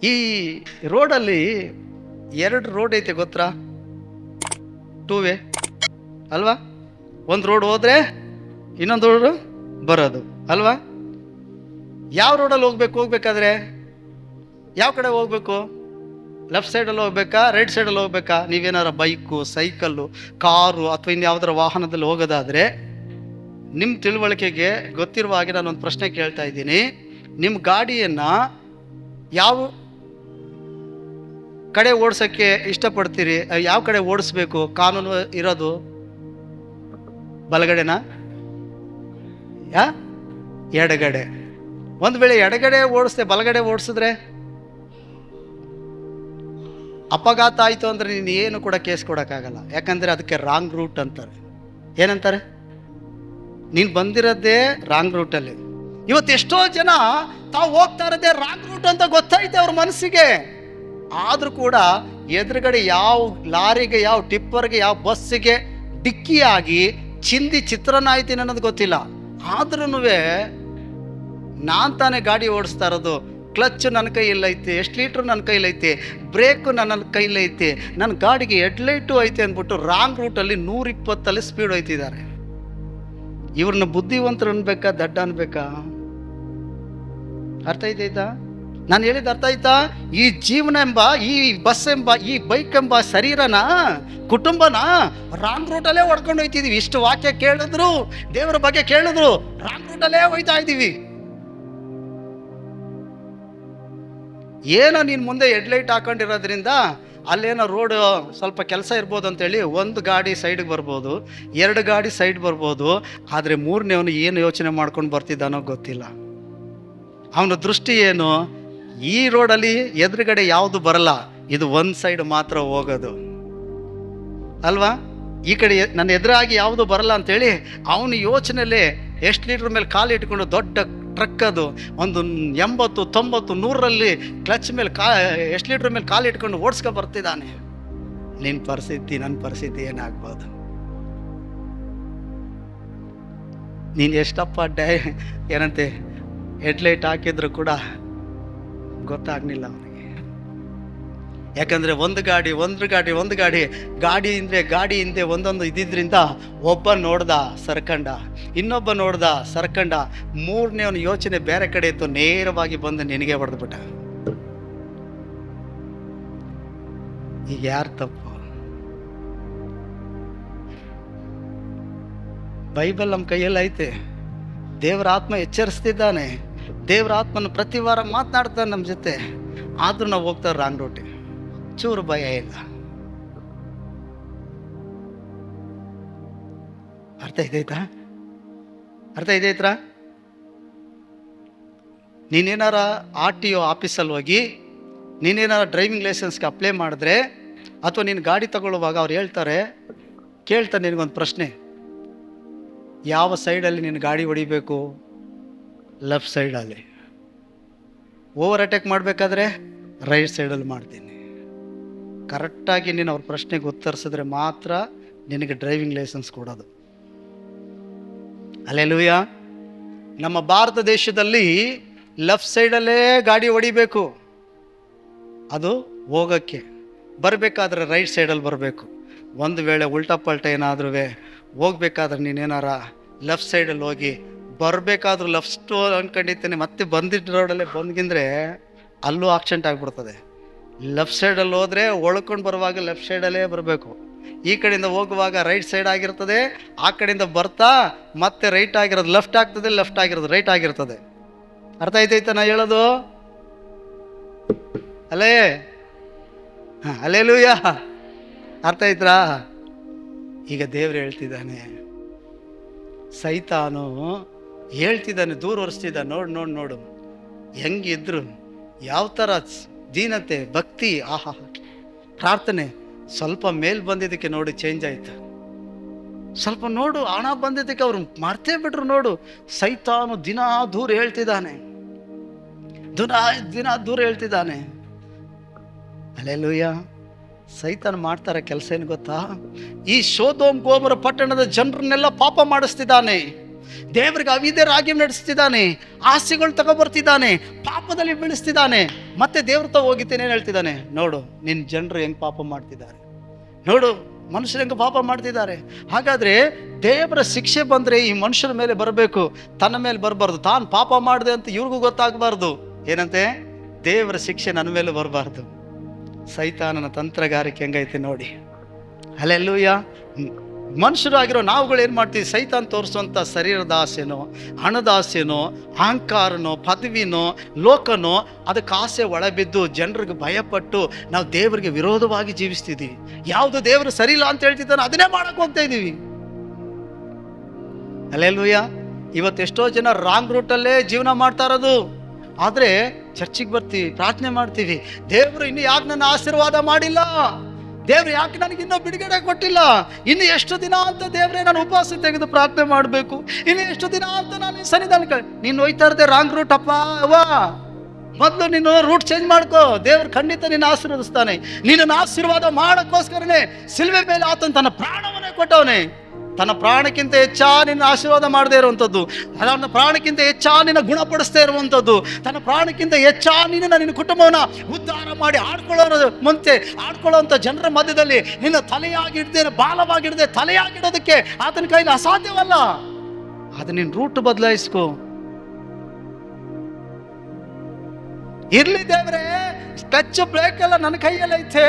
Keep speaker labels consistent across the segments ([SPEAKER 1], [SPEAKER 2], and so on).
[SPEAKER 1] ಈ ರೋಡಲ್ಲಿ 2 ರೋಡ್ ಐತೆ ಗೊತ್ತಾ? 2 ವೇ ಅಲ್ವಾ? ಒಂದು ರೋಡ್ ಹೋದ್ರೆ ಇನ್ನೊಂದು ರೋಡ್ ಬರೋದು ಅಲ್ವಾ? ಯಾವ ರೋಡಲ್ಲಿ ಹೋಗ್ಬೇಕಾದ್ರೆ ಯಾವ ಕಡೆ ಹೋಗ್ಬೇಕು? ಲೆಫ್ಟ್ ಸೈಡಲ್ಲಿ ಹೋಗ್ಬೇಕಾ, ರೈಟ್ ಸೈಡಲ್ಲಿ ಹೋಗ್ಬೇಕಾ? ನೀವೇನಾರ ಬೈಕು, ಸೈಕಲ್ಲು, ಕಾರು ಅಥವಾ ಇನ್ಯಾವುದರ ವಾಹನದಲ್ಲಿ ಹೋಗೋದಾದರೆ ನಿಮ್ಮ ತಿಳುವಳಿಕೆಗೆ ಗೊತ್ತಿರುವ ಹಾಗೆ ನಾನೊಂದು ಪ್ರಶ್ನೆ ಕೇಳ್ತಾ ಇದ್ದೀನಿ. ನಿಮ್ಮ ಗಾಡಿಯನ್ನು ಯಾವ ಕಡೆ ಓಡಿಸೋಕ್ಕೆ ಇಷ್ಟಪಡ್ತೀರಿ? ಯಾವ ಕಡೆ ಓಡಿಸ್ಬೇಕು? ಕಾನೂನು ಇರೋದು ಬಲಗಡೆನಾ ಎಡಗಡೆ? ಒಂದು ವೇಳೆ ಎಡಗಡೆ ಓಡಿಸ್ದೆ ಬಲಗಡೆ ಓಡಿಸಿದ್ರೆ ಅಪಘಾತ ಆಯಿತು ಅಂದರೆ ನೀನು ಏನು ಕೂಡ ಕೇಸ್ ಕೊಡೋಕ್ಕಾಗಲ್ಲ. ಯಾಕಂದರೆ ಅದಕ್ಕೆ ರಾಂಗ್ ರೂಟ್ ಅಂತಾರೆ. ಏನಂತಾರೆ? ನೀನು ಬಂದಿರೋದೇ ರಾಂಗ್ ರೂಟಲ್ಲಿ. ಇವತ್ತು ಎಷ್ಟೋ ಜನ ತಾವು ಹೋಗ್ತಾ ಇರೋದೇ ರಾಂಗ್ ರೂಟ್ ಅಂತ ಗೊತ್ತೈತೆ ಅವ್ರ ಮನಸ್ಸಿಗೆ, ಆದರೂ ಕೂಡ ಎದುರುಗಡೆ ಯಾವ ಲಾರಿಗೆ, ಯಾವ ಟಿಪ್ಪರ್ಗೆ, ಯಾವ ಬಸ್ಸಿಗೆ ಡಿಕ್ಕಿಯಾಗಿ ಚಿಂದಿ ಚಿತ್ರಾನ್ನ ಆಯ್ತೀನಿ ಅನ್ನೋದು ಗೊತ್ತಿಲ್ಲ. ಆದ್ರೂ ನಾನು ತಾನೇ ಗಾಡಿ ಓಡಿಸ್ತಾ ಇರೋದು, ಕ್ಲಚ್ ನನ್ನ ಕೈಯಲ್ಲೈತೆ, ಎಷ್ಟು ಲೀಟ್ರ್ ನನ್ನ ಕೈಲೈತೆ, ಬ್ರೇಕು ನನ್ನ ಕೈಲೈತೆ, ನನ್ನ ಗಾಡಿಗೆ ಹೆಡ್ಲೈಟು ಐತೆ ಅಂದ್ಬಿಟ್ಟು ರಾಂಗ್ ರೂಟಲ್ಲಿ 120 ಸ್ಪೀಡ್ ಹೋಯ್ತಿದ್ದಾರೆ. ಇವ್ರನ್ನ ಬುದ್ಧಿವಂತರು ಅನ್ಬೇಕಾ, ದಡ್ಡ ಅನ್ಬೇಕಾ? ಅರ್ಥ ಐತಾಯ್ತಾ? ನಾನು ಹೇಳಿದ ಅರ್ಥ ಆಯ್ತಾ? ಈ ಜೀವನ ಎಂಬ, ಈ ಬಸ್ ಎಂಬ, ಈ ಬೈಕ್ ಎಂಬ ಶರೀರನ, ಕುಟುಂಬನ ರಾಂಗ್ ರೂಟಲ್ಲೇ ಹೊಡ್ಕೊಂಡು ಹೋಯ್ತಿದೀವಿ. ಇಷ್ಟು ವಾಕ್ಯ ಕೇಳಿದ್ರು, ದೇವರ ಬಗ್ಗೆ ಕೇಳಿದ್ರು, ರಾಂಗ್ ರೂಟಲ್ಲೇ ಹೋಯ್ತಾ ಇದ್ದೀವಿ. ಏನೋ ನೀನು ಮುಂದೆ ಹೆಡ್ಲೈಟ್ ಹಾಕೊಂಡಿರೋದ್ರಿಂದ ಅಲ್ಲೇನೋ ರೋಡ್ ಸ್ವಲ್ಪ ಕೆಲಸ ಇರ್ಬೋದು ಅಂತೇಳಿ 1 ಗಾಡಿ ಸೈಡ್ಗೆ ಬರ್ಬೋದು, 2 ಗಾಡಿ ಸೈಡ್ ಬರ್ಬೋದು. ಆದರೆ 3ನೇವನು ಏನು ಯೋಚನೆ ಮಾಡ್ಕೊಂಡು ಬರ್ತಿದ್ದಾನೋ ಗೊತ್ತಿಲ್ಲ. ಅವನ ದೃಷ್ಟಿ ಏನು? ಈ ರೋಡಲ್ಲಿ ಎದುರುಗಡೆ ಯಾವುದು ಬರಲ್ಲ, ಇದು ಒಂದು ಸೈಡ್ ಮಾತ್ರ ಹೋಗೋದು ಅಲ್ವಾ? ಈ ಕಡೆ ನನ್ನ ಎದುರಾಗಿ ಯಾವುದು ಬರಲ್ಲ ಅಂತೇಳಿ ಅವನ ಯೋಚನೆಯಲ್ಲೇ ಎಷ್ಟು ಲೀಟ್ರ್ ಮೇಲೆ ಕಾಲು ಇಟ್ಕೊಂಡು, ದೊಡ್ಡ ಟ್ರಕ್ ಅದು, ಒಂದು 80, 90, 100ರಲ್ಲಿ ಕ್ಲಚ್ ಮೇಲೆ ಎಷ್ಟು ಲೀಟ್ರ್ ಮೇಲೆ ಕಾಲು ಇಟ್ಕೊಂಡು ಓಡಿಸ್ಕೊ ಬರ್ತಿದ್ದಾನೆ. ನಿನ್ನ ಪರಿಸ್ಥಿತಿ, ನನ್ನ ಪರಿಸ್ಥಿತಿ ಏನಾಗ್ಬೋದು? ನೀನು ಎಷ್ಟಪ್ಪ ಏನಂತೆ ಹೆಡ್ಲೈಟ್ ಹಾಕಿದ್ರು ಕೂಡ ಗೊತ್ತಾಗ್ಲಿಲ್ಲ ಅವನಿಗೆ. ಯಾಕಂದರೆ ಒಂದು ಗಾಡಿ ಹಿಂದೆ ಒಂದೊಂದು ಇದ್ದಿದ್ರಿಂದ ಒಬ್ಬ ನೋಡ್ದ ಸರ್ಕಂಡ, ಇನ್ನೊಬ್ಬ ನೋಡ್ದ ಸರ್ಕಂಡ, 3ನೇವನ ಯೋಚನೆ ಬೇರೆ ಕಡೆ ಇತ್ತು, ನೇರವಾಗಿ ಬಂದು ನಿನಗೆ ಹೊಡೆದ್ಬಿಟ್ಟ. ಈಗ ಯಾರು ತಪ್ಪು? ಬೈಬಲ್ ನಮ್ಮ ಕೈಯಲ್ಲಿ ಐತೆ. ದೇವರ ಆತ್ಮ ಎಚ್ಚರಿಸ್ತಿದ್ದಾನೆ, ದೇವರ ಆತ್ಮನ ಪ್ರತಿ ವಾರ ಮಾತನಾಡ್ತಾನೆ ನಮ್ಮ ಜೊತೆ. ಆದರೂ ನಾವು ಹೋಗ್ತಾರೆ ರಾಂಗ್ ರೂಟೆ, ಚೂರು ಭಯ ಇಲ್ಲ. ಅರ್ಥ ಇದೈತಾ? ನೀನೇನಾರ RTO ಆಫೀಸಲ್ಲಿ ಹೋಗಿ ನೀನೇನಾರ ಡ್ರೈವಿಂಗ್ ಲೈಸೆನ್ಸ್ಗೆ ಅಪ್ಲೈ ಮಾಡಿದ್ರೆ, ಅಥವಾ ನೀನು ಗಾಡಿ ತಗೊಳ್ಳುವಾಗ ಅವ್ರು ಕೇಳ್ತಾರೆ ನಿನಗೊಂದು ಪ್ರಶ್ನೆ, ಯಾವ ಸೈಡಲ್ಲಿ ನೀನು ಗಾಡಿ ಹೊಡಿಬೇಕು? ಲೆಫ್ಟ್ ಸೈಡಲ್ಲಿ. ಓವರ್ ಅಟ್ಯಾಕ್ ಮಾಡಬೇಕಾದ್ರೆ ರೈಟ್ ಸೈಡಲ್ಲಿ ಮಾಡ್ತೀನಿ. ಕರೆಕ್ಟಾಗಿ ನೀನು ಅವ್ರ ಪ್ರಶ್ನೆಗೆ ಉತ್ತರಿಸಿದ್ರೆ ಮಾತ್ರ ನಿನಗೆ ಡ್ರೈವಿಂಗ್ ಲೈಸೆನ್ಸ್ ಕೊಡೋದು. ಹಲ್ಲೆಲೂಯಾ. ನಮ್ಮ ಭಾರತ ದೇಶದಲ್ಲಿ ಲೆಫ್ಟ್ ಸೈಡಲ್ಲೇ ಗಾಡಿ ಹೊಡಿಬೇಕು, ಅದು ಹೋಗೋಕ್ಕೆ. ಬರಬೇಕಾದ್ರೆ ರೈಟ್ ಸೈಡಲ್ಲಿ ಬರಬೇಕು. ಒಂದು ವೇಳೆ ಉಲ್ಟಾ ಪಲ್ಟ ಏನಾದ್ರೂ ಹೋಗ್ಬೇಕಾದ್ರೆ ನೀನೇನಾರ ಲೆಫ್ಟ್ ಸೈಡಲ್ಲಿ ಹೋಗಿ ಬರಬೇಕಾದ್ರೂ ಲೆಫ್ಟ್ ಅಂದ್ಕೊಂಡಿರ್ತೇನೆ, ಮತ್ತೆ ಬಂದಿದ್ದ ರೋಡಲ್ಲೇ ಬಂದ್ಗಿಂದ್ರೆ ಅಲ್ಲೂ ಆಕ್ಸಿಡೆಂಟ್ ಆಗಿಬಿಡ್ತದೆ. ಲೆಫ್ಟ್ ಸೈಡಲ್ಲಿ ಹೋದರೆ ಒಳ್ಕೊಂಡು ಬರುವಾಗ ಲೆಫ್ಟ್ ಸೈಡಲ್ಲೇ ಬರಬೇಕು. ಈ ಕಡೆಯಿಂದ ಹೋಗುವಾಗ ರೈಟ್ ಸೈಡ್ ಆಗಿರ್ತದೆ, ಆ ಕಡೆಯಿಂದ ಬರ್ತಾ ಮತ್ತೆ ರೈಟ್ ಆಗಿರೋದು ಲೆಫ್ಟ್ ಆಗ್ತದೆ, ಲೆಫ್ಟ್ ಆಗಿರೋದು ರೈಟ್ ಆಗಿರ್ತದೆ. ಅರ್ಥ ಆಯ್ತಾ ನಾ ಹೇಳೋದು? ಹಲ್ಲೆಲೂಯಾ. ಅರ್ಥ ಆಯ್ತಾ? ಈಗ ದೇವ್ರು ಹೇಳ್ತಿದ್ದಾನೆ, ಸೈತಾನು ಹೇಳ್ತಿದ್ದಾನೆ, ದೂರ ಹೊರಿಸ್ತಿದ್ದ. ನೋಡು ಹೆಂಗಿದ್ರು, ಯಾವ ಥರ ದೀನತೆ, ಭಕ್ತಿ, ಪ್ರಾರ್ಥನೆ. ಸ್ವಲ್ಪ ಮೇಲ್ ಬಂದಿದ್ದಕ್ಕೆ ನೋಡಿ ಚೇಂಜ್ ಆಯ್ತು. ಸ್ವಲ್ಪ ನೋಡು ಹಣ ಬಂದಿದ್ದಕ್ಕೆ ಅವ್ರು ಮರ್ತೇ ಬಿಟ್ರು. ನೋಡು, ಸೈತಾನು ದಿನ ದೂರ ಹೇಳ್ತಿದ್ದಾನೆ. ಹಲ್ಲೆಲೂಯಾ. ಸೈತಾನ ಮಾಡ್ತಾರೆ ಕೆಲಸ ಏನು ಗೊತ್ತಾ? ಈ ಸೊದೋಮ್ ಗೊಮೋರ ಪಟ್ಟಣದ ಜನರನ್ನೆಲ್ಲ ಪಾಪ ಮಾಡಿಸ್ತಿದ್ದಾನೆ. ದೇವರಿಗೆ ಅವಿಧೇಯರಾಗಿ ನಡೆಸ್ತಿದ್ದಾನೆ, ಆಸೆಗಳು ತಗೊಬರ್ತಿದ್ದಾನೆ, ಪಾಪದಲ್ಲಿ ಬೀಳಿಸ್ತಿದ್ದಾನೆ. ಮತ್ತೆ ದೇವ್ರ ತ ಹೋಗಿದ್ದೇನೆ ಏನು ಹೇಳ್ತಿದ್ದಾನೆ, ನೋಡು ನಿನ್ನ ಜನರು ಹೆಂಗೆ ಪಾಪ ಮಾಡ್ತಿದ್ದಾರೆ, ನೋಡು ಮನುಷ್ಯರು ಹೆಂಗೆ ಪಾಪ ಮಾಡ್ತಿದ್ದಾರೆ. ಹಾಗಾದ್ರೆ ದೇವರ ಶಿಕ್ಷೆ ಬಂದರೆ ಈ ಮನುಷ್ಯರ ಮೇಲೆ ಬರಬೇಕು, ತನ್ನ ಮೇಲೆ ಬರಬಾರ್ದು. ತಾನು ಪಾಪ ಮಾಡಿದೆ ಅಂತ ಇವ್ರಿಗೂ ಗೊತ್ತಾಗಬಾರ್ದು. ಏನಂತೆ, ದೇವರ ಶಿಕ್ಷೆ ನನ್ನ ಮೇಲೆ ಬರಬಾರ್ದು. ಸೈತಾನನ ತಂತ್ರಗಾರಿಕೆ ಹೆಂಗೈತೆ ನೋಡಿ. ಹಲ್ಲೆಲೂಯ. ಮನುಷ್ಯರು ಆಗಿರೋ ನಾವುಗಳು ಏನು ಮಾಡ್ತೀವಿ, ಸೈತಾನ್ ತೋರಿಸುವಂಥ ಶರೀರದ ಆಸೆನೋ, ಹಣದ ಆಸೆನೋ, ಅಹಂಕಾರನೋ, ಪದವಿನೋ, ಲೋಕನೋ, ಅದಕ್ಕೆ ಆಸೆ ಒಳಬಿದ್ದು ಜನರಿಗೆ ಭಯಪಟ್ಟು ನಾವು ದೇವರಿಗೆ ವಿರೋಧವಾಗಿ ಜೀವಿಸ್ತಿದ್ದೀವಿ. ಯಾವುದು ದೇವರು ಸರಿ ಇಲ್ಲ ಅಂತ ಹೇಳ್ತಿದ್ದಾನೋ ಅದನ್ನೇ ಮಾಡಕ್ಕೆ ಹೋಗ್ತಾ ಇದ್ದೀವಿ. ಹಲ್ಲೆಲೂಯ. ಇವತ್ತೆಷ್ಟೋ ಜನ ರಾಂಗ್ ರೂಟಲ್ಲೇ ಜೀವನ ಮಾಡ್ತಾ ಇರೋದು. ಆದರೆ ಚರ್ಚಿಗೆ ಬರ್ತೀವಿ, ಪ್ರಾರ್ಥನೆ ಮಾಡ್ತೀವಿ, ದೇವರು ಇನ್ನು ಯಾಕೆ ನನ್ನ ಆಶೀರ್ವಾದ ಮಾಡಿಲ್ಲ, ದೇವ್ರು ಯಾಕೆ ನನಗೆ ಇನ್ನೂ ಬಿಡುಗಡೆ ಕೊಟ್ಟಿಲ್ಲ, ಇನ್ನು ಎಷ್ಟು ದಿನ ಅಂತ ದೇವ್ರೇ ನಾನು ಉಪವಾಸ ತೆಗೆದು ಪ್ರಾರ್ಥನೆ ಮಾಡಬೇಕು, ಇನ್ನು ಎಷ್ಟು ದಿನ ಅಂತ ನಾನು ಸನ್ನಿಧಾನ. ನೀನು ಹೋಯ್ತಾ ಇರ್ದೆ ರಾಂಗ್ ರೂಟ್ ಅಪ್ಪ. ಅವ್ವಾ, ಮೊದಲು ನೀನು ರೂಟ್ ಚೇಂಜ್ ಮಾಡ್ಕೋ, ದೇವ್ರು ಖಂಡಿತ ನಿನ್ನ ಆಶೀರ್ವದಿಸ್ತಾನೆ. ನಿನ್ನ ಆಶೀರ್ವಾದ ಮಾಡೋಕ್ಕೋಸ್ಕರನೇ ಸಿಲ್ವೆ ಮೇಲೆ ಆತನ ತನ್ನ ಪ್ರಾಣವನ್ನೇ ಕೊಟ್ಟವನೇ. ತನ್ನ ಪ್ರಾಣಕ್ಕಿಂತ ಹೆಚ್ಚಾ ನಿನ್ನ ಆಶೀರ್ವಾದ ಮಾಡದೇ ಇರುವಂಥದ್ದು, ತನ್ನ ಪ್ರಾಣಕ್ಕಿಂತ ಹೆಚ್ಚಾ ನಿನ್ನ ಗುಣಪಡಿಸದೇ ಇರುವಂಥದ್ದು, ತನ್ನ ಪ್ರಾಣಕ್ಕಿಂತ ಹೆಚ್ಚಾ ನಿನ್ನ ಕುಟುಂಬವನ್ನ ಉದ್ಧಾರ ಮಾಡಿ ಆಡ್ಕೊಳ್ಳೋಂಥ ಜನರ ಮಧ್ಯದಲ್ಲಿ ನಿನ್ನ ತಲೆಯಾಗಿಡ್ದೆ, ಬಾಲವಾಗಿಡದೆ ತಲೆಯಾಗಿಡೋದಕ್ಕೆ ಆತನ ಕೈಲಿ ಅಸಾಧ್ಯವಲ್ಲ. ಅದು ನಿನ್ನ ರೂಟ್ ಬದಲಾಯಿಸ್ಕೋ. ಇರ್ಲಿ ದೇವರೇ, ಟಚ್ ಬ್ರೇಕ್ ಎಲ್ಲ ನನ್ನ ಕೈಯಲ್ಲಿ ಐತೆ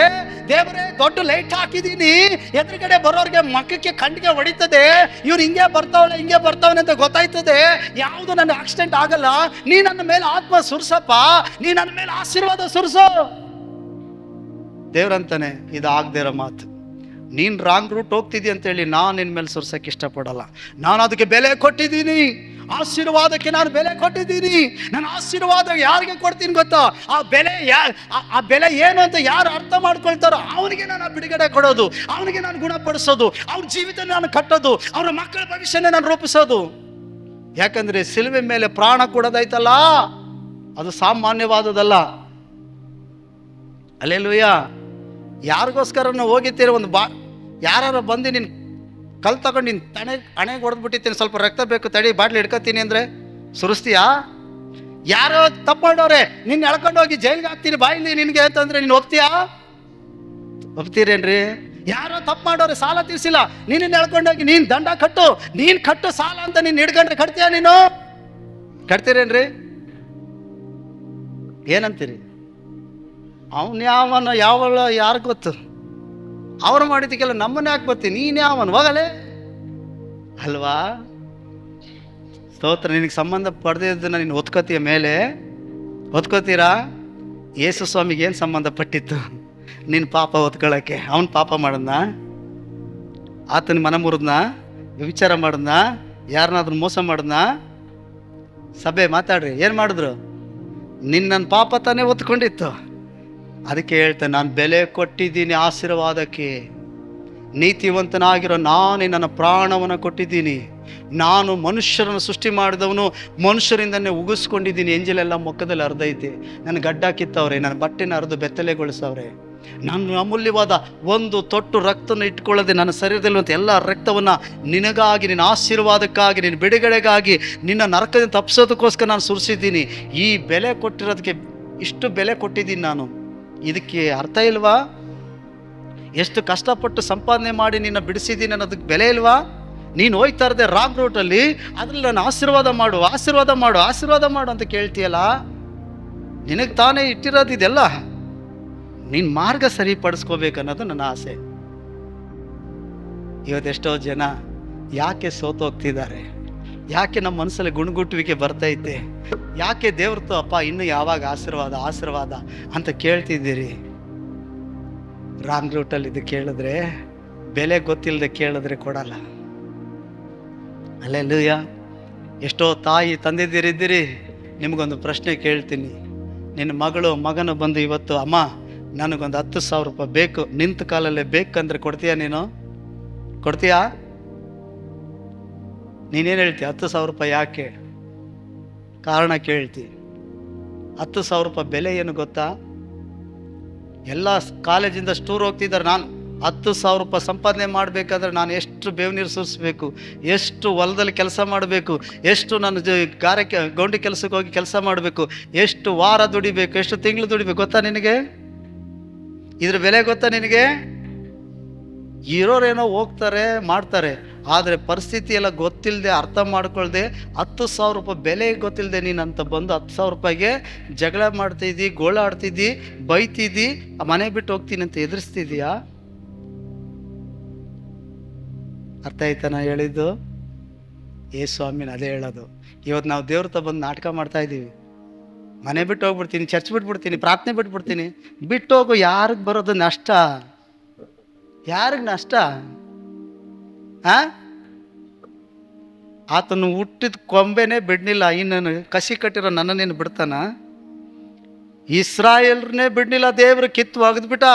[SPEAKER 1] ದೇವರೇ, ದೊಡ್ಡ ಲೈಟ್ ಹಾಕಿದೀನಿ, ಎದುರುಗಡೆ ಬರೋರಿಗೆ ಮಕ್ಕಕ್ಕೆ ಕಣ್ಣಿಗೆ ಹೊಡಿತದೆ, ಇವ್ರು ಹಿಂಗೆ ಬರ್ತಾವನೆ ಅಂತ ಗೊತ್ತಾಯ್ತದೆ, ಯಾವುದು ನನ್ನ ಆಕ್ಸಿಡೆಂಟ್ ಆಗಲ್ಲ, ನೀ ನನ್ನ ಮೇಲೆ ಆತ್ಮ ಸುರ್ಸಪ್ಪ, ನೀ ನನ್ನ ಮೇಲೆ ಆಶೀರ್ವಾದ ಸುರ್ಸು. ದೇವ್ರಂತಾನೆ ಇದು ಆಗದೆ ಇರೋ ಮಾತು. ನೀನು ರಾಂಗ್ ರೂಟ್ ಹೋಗ್ತಿದ್ದಿ ಅಂತೇಳಿ ನಾನು ನಿನ್ನ ಮೇಲೆ ಸುರ್ಸಕ್ಕೆ ಇಷ್ಟಪಡಲ್ಲ. ನಾನು ಅದಕ್ಕೆ ಬೆಲೆ ಕೊಟ್ಟಿದ್ದೀನಿ, ಆಶೀರ್ವಾದಕ್ಕೆ ನಾನು ಬೆಲೆ ಕೊಟ್ಟಿದ್ದೀನಿ. ನನ್ನ ಆಶೀರ್ವಾದ ಯಾರಿಗೆ ಕೊಡ್ತೀನಿ ಗೊತ್ತಾ, ಆ ಬೆಲೆ ಏನು ಅಂತ ಯಾರು ಅರ್ಥ ಮಾಡ್ಕೊಳ್ತಾರೋ ಅವನಿಗೆ ನಾನು ಬಿಡುಗಡೆ ಕೊಡೋದು, ಅವನಿಗೆ ನಾನು ಗುಣಪಡಿಸೋದು, ಅವ್ರ ಜೀವಿತ ನಾನು ಕಟ್ಟೋದು, ಅವರ ಮಕ್ಕಳ ಭವಿಷ್ಯನೇ ನಾನು ರೂಪಿಸೋದು. ಯಾಕಂದ್ರೆ ಸಿಲುವೆ ಮೇಲೆ ಪ್ರಾಣ ಕೊಡೋದೈತಲ್ಲ, ಅದು ಸಾಮಾನ್ಯವಾದದಲ್ಲ. ಹಲ್ಲೆಲೂಯ. ಯಾರಿಗೋಸ್ಕರ ಹೋಗಿದ್ದೀರ, ಒಂದು ಯಾರು ಬಂದು ನಿನ್ನ ಕಲ್ ತಗೊಂಡು ನಿನ್ನ ಹಣೆಗೆ ಹೊಡೆದ್ಬಿಟ್ಟಿದ್ದೀನಿ, ಸ್ವಲ್ಪ ರಕ್ತ ಬೇಕು ತಡಿ ಬಾಟ್ಲಿ ಹಿಡ್ಕೊತೀನಿ ಅಂದರೆ ಸುರಿಸ್ತೀಯಾ? ಯಾರೋ ತಪ್ಪು ಮಾಡೋರೆ, ನಿನ್ನ ಎಳ್ಕೊಂಡು ಹೋಗಿ ಜೈಲಿಗೆ ಹಾಕ್ತೀನಿ ಬಾಯಿಲಿ ನಿನಗೆ ಅಂತಂದ್ರೆ ನೀನು ಒಪ್ತೀರೇನ್ರಿ? ಯಾರೋ ತಪ್ಪು ಮಾಡೋರೆ, ಸಾಲ ತೀರ್ಸಿಲ್ಲ, ನಿನ್ನ ಎಳ್ಕೊಂಡೋಗಿ ನೀನು ದಂಡ ಕಟ್ಟು, ನೀನು ಕಟ್ಟು ಸಾಲ ಅಂತ ನೀನು ಹಿಡ್ಕೊಂಡ್ರೆ ಕಟ್ತೀಯಾ? ನೀನು ಕಟ್ತೀರೇನ್ರಿ? ಏನಂತೀರಿ? ಅವನು ಯಾವಳ ಯಾರು ಗೊತ್ತು, ಅವ್ರು ಮಾಡಿದ್ದಕ್ಕೆಲ್ಲ ನಮ್ಮನ್ನೇ ಯಾಕೆ ಬರ್ತೀನಿ, ನೀನು ಯಾವನು ಹೋಗಲೇ ಅಲ್ವಾ? ಸ್ತೋತ್ರ. ನಿನಗೆ ಸಂಬಂಧ ಪಡೆದಿದ್ದನ್ನು ನೀನು ಒತ್ಕೋತೀಯ ಮೇಲೆ ಒತ್ಕೋತೀರಾ? ಯೇಸು ಸ್ವಾಮಿಗೆ ಏನು ಸಂಬಂಧಪಟ್ಟಿತ್ತು ನಿನ್ನ ಪಾಪ ಒತ್ಕೊಳ್ಳೋಕ್ಕೆ? ಅವನು ಪಾಪ ಮಾಡದ್ನ, ಆತನ ಮನ ಮುರಿದ್ನ, ವಿಚಾರ ಮಾಡದ್ನ, ಯಾರನ್ನಾದ್ರೂ ಮೋಸ ಮಾಡದ್ನ? ಸಭೆ ಮಾತಾಡ್ರಿ, ಏನು ಮಾಡಿದ್ರು? ನಿನ್ನ ಪಾಪ ತಾನೇ ಒತ್ಕೊಂಡಿತ್ತು. ಅದಕ್ಕೆ ಹೇಳ್ತೇನೆ, ನಾನು ಬೆಲೆ ಕೊಟ್ಟಿದ್ದೀನಿ ಆಶೀರ್ವಾದಕ್ಕೆ. ನೀತಿವಂತನಾಗಿರೋ ನಾನು ನನ್ನ ಪ್ರಾಣವನ್ನು ಕೊಟ್ಟಿದ್ದೀನಿ. ನಾನು ಮನುಷ್ಯರನ್ನು ಸೃಷ್ಟಿ ಮಾಡಿದವನು, ಮನುಷ್ಯರಿಂದನೇ ಉಗಿಸ್ಕೊಂಡಿದ್ದೀನಿ. ಎಂಜಲೆಲ್ಲ ಮುಖದಲ್ಲಿ ಹರಿದೈತೆ, ನನ್ನ ಗಡ್ಡ ಕಿತ್ತವ್ರೆ, ನನ್ನ ಬಟ್ಟೆನ ಹರಿದು ಬೆತ್ತಲೆಗೊಳಿಸವ್ರೆ. ನಾನು ಅಮೂಲ್ಯವಾದ ಒಂದು ತೊಟ್ಟು ರಕ್ತವನ್ನು ಇಟ್ಕೊಳ್ಳದೆ ನನ್ನ ಶರೀರದಲ್ಲಿರುವಂಥ ಎಲ್ಲ ರಕ್ತವನ್ನು ನಿನಗಾಗಿ, ನಿನ್ನ ಆಶೀರ್ವಾದಕ್ಕಾಗಿ, ನಿನ್ನ ಬಿಡುಗಡೆಗಾಗಿ, ನಿನ್ನ ನರಕದಿಂದ ತಪ್ಪಿಸೋದಕ್ಕೋಸ್ಕರ ನಾನು ಸುರಿಸಿದ್ದೀನಿ. ಈ ಬೆಲೆ ಕೊಟ್ಟಿರೋದಕ್ಕೆ ಇಷ್ಟು ಬೆಲೆ ಕೊಟ್ಟಿದ್ದೀನಿ ನಾನು. ಇದಕ್ಕೆ ಅರ್ಥ ಇಲ್ವಾ? ಎಷ್ಟು ಕಷ್ಟಪಟ್ಟು ಸಂಪಾದನೆ ಮಾಡಿ ನಿನ್ನ ಬಿಡಿಸಿದ್ದೀನಿ ಅನ್ನೋದಕ್ಕೆ ಬೆಲೆ ಇಲ್ವಾ? ನೀನು ಹೋಯ್ತಾ ಇರದೆ ರಾಂಗ್ ರೂಟಲ್ಲಿ, ಅದ್ರಲ್ಲಿ ನಾನು ಆಶೀರ್ವಾದ ಮಾಡು ಅಂತ ಕೇಳ್ತೀಯಲ್ಲ. ನಿನಗೆ ತಾನೇ ಇಟ್ಟಿರೋದು ಇದೆಲ್ಲ, ನಿನ್ನ ಮಾರ್ಗ ಸರಿಪಡಿಸ್ಕೋಬೇಕನ್ನೋದು ನನ್ನ ಆಸೆ. ಇವತ್ತೆಷ್ಟೋ ಜನ ಯಾಕೆ ಸೋತೋಗ್ತಿದ್ದಾರೆ? ಯಾಕೆ ನಮ್ಮ ಮನಸ್ಸಲ್ಲಿ ಗುಣಗುಟ್ಟುವಿಕೆ ಬರ್ತೈತೆ? ಯಾಕೆ ದೇವ್ರತು ಅಪ್ಪ ಇನ್ನು ಯಾವಾಗ ಆಶೀರ್ವಾದ ಅಂತ ಕೇಳ್ತಿದ್ದೀರಿ? ರಾಂಗ್ ರೂಟಲ್ಲಿ ಇದು ಕೇಳಿದ್ರೆ, ಬೆಲೆ ಗೊತ್ತಿಲ್ಲದೆ ಕೇಳಿದ್ರೆ ಕೊಡಲ್ಲ. ಹಲ್ಲೆಲೂಯಾ. ಎಷ್ಟೋ ತಾಯಿ ತಂದಿದ್ದೀರಿ, ನಿಮಗೊಂದು ಪ್ರಶ್ನೆ ಕೇಳ್ತೀನಿ. ನಿನ್ನ ಮಗನು ಬಂದು ಇವತ್ತು, ಅಮ್ಮ ನನಗೊಂದು 10,000 ರೂಪಾಯಿ ಬೇಕು, ನಿಂತ ಕಾಲಲ್ಲೇ ಬೇಕಂದ್ರೆ ಕೊಡ್ತೀಯಾ? ಕೊಡ್ತೀಯಾ? ನೀನೇನು ಹೇಳ್ತೀಯ? 10,000 ರೂಪಾಯಿ ಯಾಕೆ? ಕಾರಣ ಕೇಳ್ತಿ. 10,000 ರೂಪಾಯಿ ಬೆಲೆ ಏನು ಗೊತ್ತಾ? ಎಲ್ಲ ಕಾಲೇಜಿಂದ ಸ್ಟೂರ್ ಹೋಗ್ತಿದ್ದಾರೆ. ನಾನು 10,000 ರೂಪಾಯಿ ಸಂಪಾದನೆ ಮಾಡಬೇಕಾದ್ರೆ ನಾನು ಎಷ್ಟು ಬೇವು ನೀರು ಸುರಿಸ್ಬೇಕು, ಎಷ್ಟು ಹೊಲದಲ್ಲಿ ಕೆಲಸ ಮಾಡಬೇಕು, ಎಷ್ಟು ನಾನು ಗೌಂಡಿ ಕೆಲಸಕ್ಕೆ ಹೋಗಿ ಕೆಲಸ ಮಾಡಬೇಕು, ಎಷ್ಟು ವಾರ ದುಡಿಬೇಕು, ಎಷ್ಟು ತಿಂಗಳು ದುಡಿಬೇಕು ಗೊತ್ತಾ ನಿನಗೆ? ಇದ್ರ ಬೆಲೆ ಗೊತ್ತಾ ನಿನಗೆ? ಇರೋರೇನೋ ಹೋಗ್ತಾರೆ ಮಾಡ್ತಾರೆ, ಆದರೆ ಪರಿಸ್ಥಿತಿ ಎಲ್ಲ ಗೊತ್ತಿಲ್ಲದೆ, ಅರ್ಥ ಮಾಡ್ಕೊಳ್ದೆ, 10,000 ರೂಪಾಯಿ ಬೆಲೆ ಗೊತ್ತಿಲ್ಲದೆ ನೀನಂತ ಬಂದು 10,000 ರೂಪಾಯಿಗೆ ಜಗಳ ಮಾಡ್ತಿದ್ದಿ, ಗೋಳಾಡ್ತಿದ್ದಿ, ಬೈತಿದ್ದಿ, ಮನೆ ಬಿಟ್ಟು ಹೋಗ್ತೀನಿ ಅಂತ ಎದುರಿಸ್ತಿದ್ಯಾ? ಅರ್ಥ ಆಯ್ತಾ ನಾ ಹೇಳಿದ್ದು? ಸ್ವಾಮಿನ ಅದೇ ಹೇಳೋದು. ಇವತ್ತು ನಾವು ದೇವ್ರ ತ ಬಂದು ನಾಟಕ ಮಾಡ್ತಾ ಇದ್ದೀವಿ. ಮನೆ ಬಿಟ್ಟು ಹೋಗ್ಬಿಡ್ತೀನಿ, ಚರ್ಚ್ ಬಿಟ್ಬಿಡ್ತೀನಿ, ಪ್ರಾರ್ಥನೆ ಬಿಟ್ಬಿಡ್ತೀನಿ. ಬಿಟ್ಟು ಹೋಗು, ಯಾರಿಗೆ ಬರೋದು ನಷ್ಟ? ಯಾರಿಗೆ ನಷ್ಟ? ಆತನು ಹುಟ್ಟಿದ ಕೊಂಬೆನೇ ಬಿಡ್ನಿಲ್ಲ, ಇನ್ನು ಕಸಿ ಕಟ್ಟಿರೋ ನನ್ನನ್ನೇನು ಬಿಡ್ತಾನ? ಇಸ್ರಾಯೇಲ್ರನ್ನೇ ಬಿಡ್ನಿಲ್ಲ, ದೇವರು ಕಿತ್ತು ಒಗೆದ್ಬಿಟ್ಟ.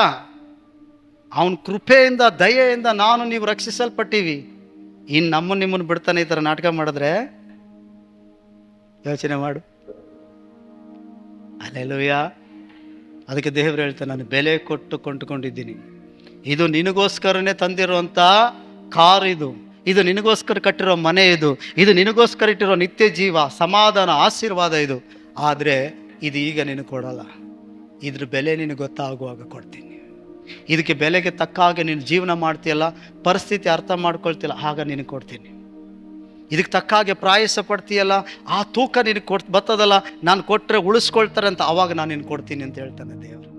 [SPEAKER 1] ಅವನ ಕೃಪೆಯಿಂದ, ದಯೆಯಿಂದ ನಾನು ನೀವು ರಕ್ಷಿಸಲ್ಪಟ್ಟಿವಿ. ಇನ್ನು ನಿಮ್ಮನ್ನು ಬಿಡ್ತಾನೆ ಈ ಥರ ನಾಟಕ ಮಾಡಿದ್ರೆ? ಯೋಚನೆ ಮಾಡು. ಹಲ್ಲೆಲೂಯ. ಅದಕ್ಕೆ ದೇವರು ಹೇಳ್ತಾನೆ, ನಾನು ಬೆಲೆ ಕೊಟ್ಟು ಕೊಂಡುಕೊಂಡಿದ್ದೀನಿ. ಇದು ನಿನಗೋಸ್ಕರನೇ ತಂದಿರುವಂಥ ಕಾರು, ಇದು ನಿನಗೋಸ್ಕರ ಕಟ್ಟಿರೋ ಮನೆ, ಇದು ನಿನಗೋಸ್ಕರ ಇಟ್ಟಿರೋ ನಿತ್ಯ ಜೀವ, ಸಮಾಧಾನ, ಆಶೀರ್ವಾದ ಇದು. ಆದರೆ ಇದು ಈಗ ನಿನಗೆ ಕೊಡಲ್ಲ. ಇದ್ರ ಬೆಲೆ ನಿನಗೆ ಗೊತ್ತಾಗುವಾಗ ಕೊಡ್ತೀನಿ. ಇದಕ್ಕೆ ಬೆಲೆಗೆ ತಕ್ಕ ಹಾಗೆ ನೀನು ಜೀವನ ಮಾಡ್ತೀಯಲ್ಲ, ಪರಿಸ್ಥಿತಿ ಅರ್ಥ ಮಾಡ್ಕೊಳ್ತಿಲ್ಲ, ಆಗ ನಿನಗೆ ಕೊಡ್ತೀನಿ. ಇದಕ್ಕೆ ತಕ್ಕ ಹಾಗೆ ಪ್ರಾಯಸ ಪಡ್ತೀಯಲ್ಲ, ಆ ತೂಕ ನಿನಗೆ ಬರ್ತದಲ್ಲ, ನಾನು ಕೊಟ್ಟರೆ ಉಳಿಸ್ಕೊಳ್ತಾರೆ ಅಂತ, ಆವಾಗ ನಾನು ನಿನಗೆ ಕೊಡ್ತೀನಿ ಅಂತ ಹೇಳ್ತಾನೆ ದೇವರು.